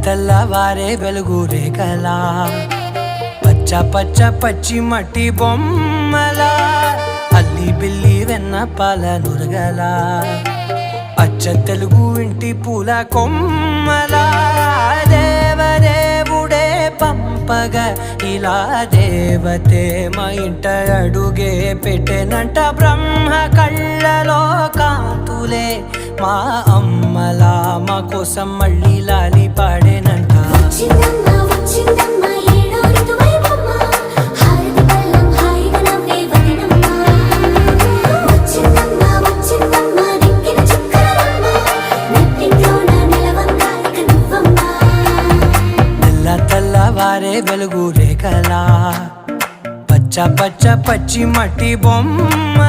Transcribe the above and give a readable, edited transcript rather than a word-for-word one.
తెల్లవారే వెలుగు రేఖలా పచ్చ పచ్చ పచ్చి మట్టి బొమ్మలా అల్లి బిల్లి వెన్న పాల నురగలా అచ్చ తెలుగు ఇంటి పూల కొమ్మలా దేవదేవుడే పంపగా ఇలా దేవతే మా ఇంట అడుగే పెట్టెనంట బ్రహ్మ కళ్ళలో కాంతులే మా అమ్మలా మా కోసం మళ్ళీ లాలి పాడేనంట తెల్లవారే వెలుగు రేఖలా పచ్చ పచ్చ పచ్చి మట్టి బొమ్మ